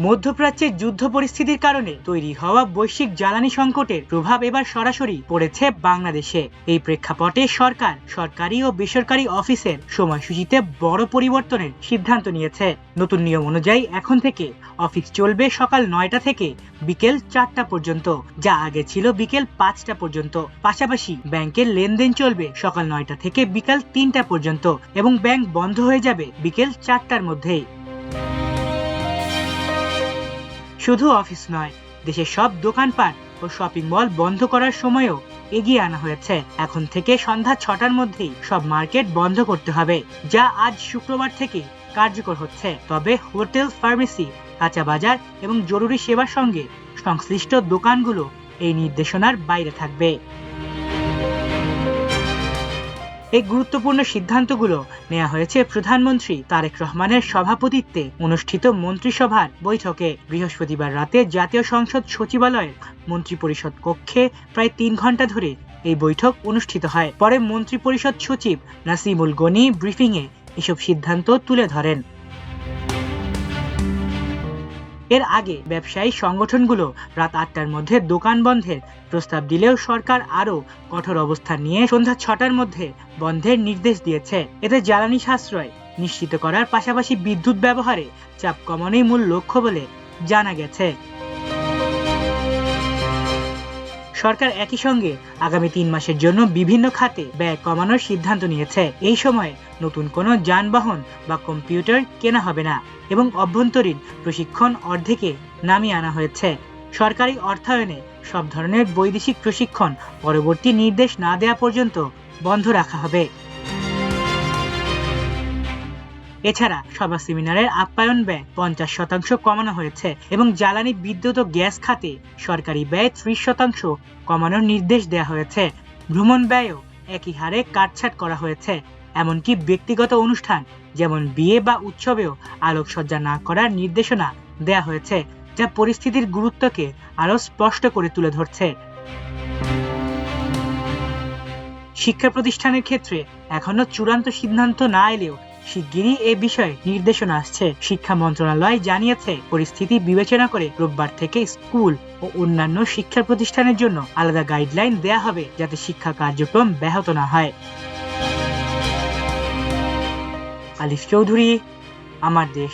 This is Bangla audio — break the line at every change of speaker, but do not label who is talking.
মধ্যপ্রাচ্যের যুদ্ধ পরিস্থিতির কারণে তৈরি হওয়া বৈশ্বিক জ্বালানি সংকটের প্রভাব এবার সরাসরি পড়েছে বাংলাদেশে। এই প্রেক্ষাপটে সরকার সরকারি ও বেসরকারি অফিসের সময়সূচিতে বড় পরিবর্তনের সিদ্ধান্ত নিয়েছে। নতুন নিয়ম অনুযায়ী এখন থেকে অফিস চলবে সকাল 9টা থেকে বিকেল 4টা পর্যন্ত, যা আগে ছিল বিকেল 5টা পর্যন্ত। পাশাপাশি ব্যাংকের লেনদেন চলবে সকাল 9টা থেকে বিকাল 3টা পর্যন্ত এবং ব্যাংক বন্ধ হয়ে যাবে বিকেল 4টার মধ্যেই। শুধু অফিস নয়, দেশের সব দোকানপাট ও শপিং মল বন্ধ করার সময়ও এগিয়ে আনা হয়েছে। এখন থেকে সন্ধ্যা 6টার মধ্যেই সব মার্কেট বন্ধ করতে হবে, যা আজ শুক্রবার থেকে কার্যকর হচ্ছে। তবে হোটেল, ফার্মেসি, কাঁচা বাজার এবং জরুরি সেবার সঙ্গে সংশ্লিষ্ট দোকানগুলো এই নির্দেশনার বাইরে থাকবে। এই গুরুত্বপূর্ণ সিদ্ধান্তগুলো নেওয়া হয়েছে প্রধানমন্ত্রী তারেক রহমানের সভাপতিত্বে অনুষ্ঠিত মন্ত্রিসভার বৈঠকে। বৃহস্পতিবার রাতে জাতীয় সংসদ সচিবালয়ের মন্ত্রিপরিষদ কক্ষে প্রায় 3 ঘন্টা ধরে এই বৈঠক অনুষ্ঠিত হয়। পরে মন্ত্রিপরিষদ সচিব নাসিমুল গনি ব্রিফিংয়ে এসব সিদ্ধান্ত তুলে ধরেন। এর আগে ব্যবসায়ী সংগঠনগুলো রাত 8টার মধ্যে দোকান বন্ধের প্রস্তাব দিলেও সরকার আরও কঠোর অবস্থান নিয়ে সন্ধ্যা 6টার মধ্যে বন্ধের নির্দেশ দিয়েছে। এতে জ্বালানি সাশ্রয় নিশ্চিত করার পাশাপাশি বিদ্যুৎ ব্যবহারে চাপ কমানোই মূল লক্ষ্য বলে জানা গেছে। সরকার একই সঙ্গে আগামী 3 মাসের জন্য বিভিন্ন খাতে ব্যয় কমানোর সিদ্ধান্ত নিয়েছে। এই সময়ে নতুন কোনো যানবাহন বা কম্পিউটার কেনা হবে না এবং অভ্যন্তরীণ প্রশিক্ষণ অর্ধেকে নামিয়ে আনা হয়েছে। সরকারি অর্থায়নে সব ধরনের বৈদেশিক প্রশিক্ষণ পরবর্তী নির্দেশ না দেওয়া পর্যন্ত বন্ধ রাখা হবে। এছাড়া সভা সেমিনারের আপ্যায়ন ব্যয় 50% কমানো হয়েছে এবং জ্বালানি, বিদ্যুৎ ও গ্যাস খাতে সরকারি ব্যয় 30% কমানোর নির্দেশ দেওয়া হয়েছে। ভ্রমণ ব্যয়ও একই হারে কাটছাট করা হয়েছে। এমনকি ব্যক্তিগত অনুষ্ঠান যেমন বিয়ে বা উৎসবেও আলোকসজ্জা না করার নির্দেশনা দেওয়া হয়েছে, যা পরিস্থিতির গুরুত্বকে আরও স্পষ্ট করে তুলে ধরছে। শিক্ষা প্রতিষ্ঠানের ক্ষেত্রে এখনো চূড়ান্ত সিদ্ধান্ত না এলেও শিগগিরই এ বিষয়ে নির্দেশনা আসছে। শিক্ষা মন্ত্রণালয় জানিয়েছে, পরিস্থিতি বিবেচনা করে রোববার থেকে স্কুল ও অন্যান্য শিক্ষা প্রতিষ্ঠানের জন্য আলাদা গাইডলাইন দেয়া হবে, যাতে শিক্ষা কার্যক্রম ব্যাহত না হয়। আলিফ চৌধুরী, আমার দেশ।